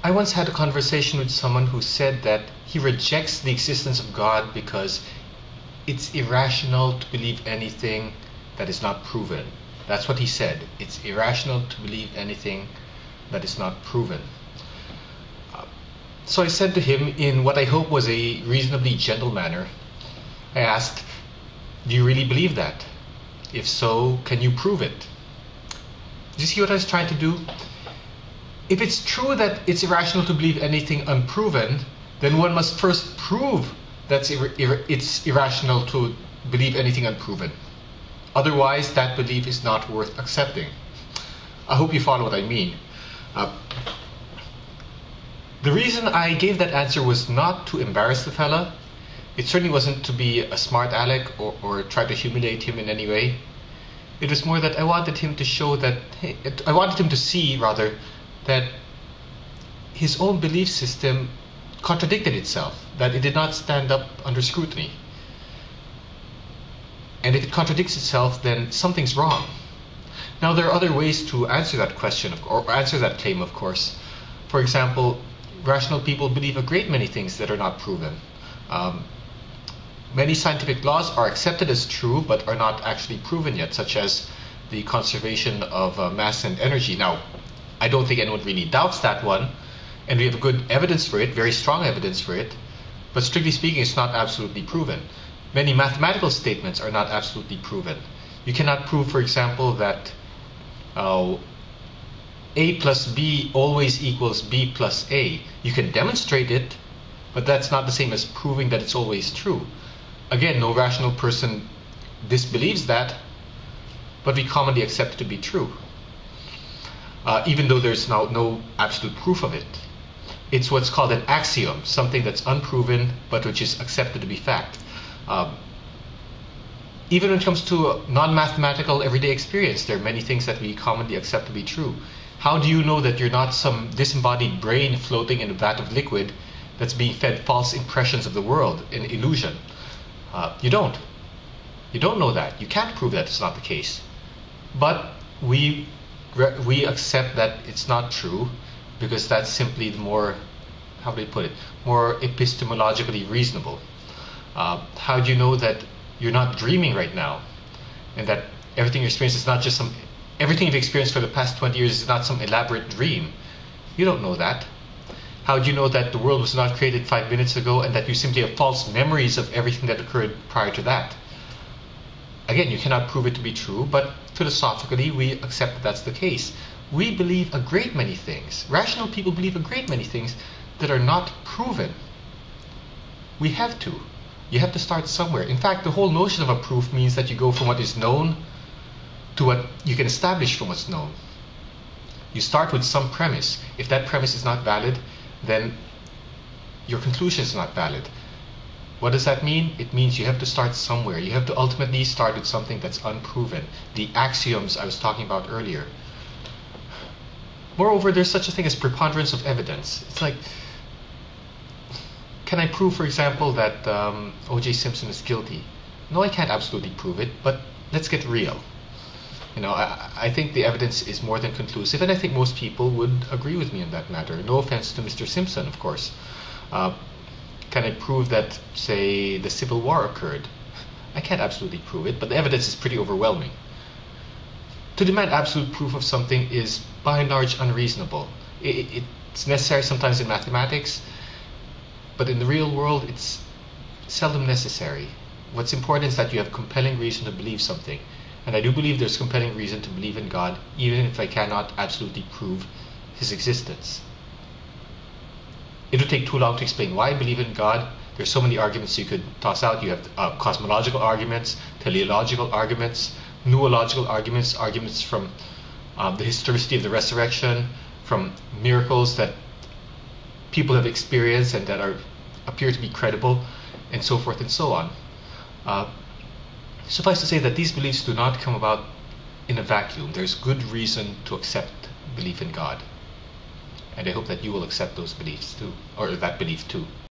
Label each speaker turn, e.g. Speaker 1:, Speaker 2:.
Speaker 1: I once had a conversation with someone who said that he rejects the existence of God because it's irrational to believe anything that is not proven. That's what he said. It's irrational to believe anything that is not proven. So I said to him, in what I hope was a reasonably gentle manner, I asked, do you really believe that? If so, can you prove it? Do you see what I was trying to do? If it's true that it's irrational to believe anything unproven, then one must first prove that it's irrational to believe anything unproven. Otherwise, that belief is not worth accepting. I hope you follow what I mean. The reason I gave that answer was not to embarrass the fella. It certainly wasn't to be a smart aleck or try to humiliate him in any way. It was more that I wanted him to show that, I wanted him to see, rather, that his own belief system contradicted itself, that it did not stand up under scrutiny. And if it contradicts itself, then something's wrong. Now, there are other ways to answer that question, or answer that claim, of course. For example, rational people believe a great many things that are not proven. Many scientific laws are accepted as true, but are not actually proven yet, such as the conservation of mass and energy. Now, I don't think anyone really doubts that one, and we have good evidence for it, very strong evidence for it, but strictly speaking, it's not absolutely proven. Many mathematical statements are not absolutely proven. You cannot prove, for example, that A plus B always equals B plus A. You can demonstrate it, but that's not the same as proving that it's always true. Again, no rational person disbelieves that, but we commonly accept it to be true. Even though there's now no absolute proof of it. It's what's called an axiom, something that's unproven but which is accepted to be fact. Even when it comes to non-mathematical everyday experience, there are many things that we commonly accept to be true. How do you know that you're not some disembodied brain floating in a vat of liquid that's being fed false impressions of the world, an illusion? You don't. You don't know that. You can't prove that it's not the case. But we accept that it's not true because that's simply the more, how do I put it, more epistemologically reasonable. How do you know that you're not dreaming right now and that everything you experience is not just everything you've experienced for the past 20 years is not some elaborate dream? You don't know that. How do you know that the world was not created 5 minutes ago and that you simply have false memories of everything that occurred prior to that? Again, you cannot prove it to be true, but philosophically, we accept that that's the case. We believe a great many things. Rational people believe a great many things that are not proven. We have to. You have to start somewhere. In fact, the whole notion of a proof means that you go from what is known to what you can establish from what's known. You start with some premise. If that premise is not valid, then your conclusion is not valid. What does that mean? It means you have to start somewhere. You have to ultimately start with something that's unproven. The axioms I was talking about earlier. Moreover, there's such a thing as preponderance of evidence. It's like, can I prove, for example, that O.J. Simpson is guilty? No, I can't absolutely prove it, but let's get real. You know, I think the evidence is more than conclusive, and I think most people would agree with me on that matter. No offense to Mr. Simpson, of course. Can I prove that, say, the Civil War occurred? I can't absolutely prove it, but the evidence is pretty overwhelming. To demand absolute proof of something is, by and large, unreasonable. It's necessary sometimes in mathematics, but in the real world, it's seldom necessary. What's important is that you have compelling reason to believe something. And I do believe there's compelling reason to believe in God, even if I cannot absolutely prove His existence. It would take too long to explain why I believe in God. There's so many arguments you could toss out. You have cosmological arguments, teleological arguments, noological arguments, arguments from the historicity of the resurrection, from miracles that people have experienced and that appear to be credible, and so forth and so on. Suffice to say that these beliefs do not come about in a vacuum. There's good reason to accept belief in God. And I hope that you will accept those beliefs too, or that belief too.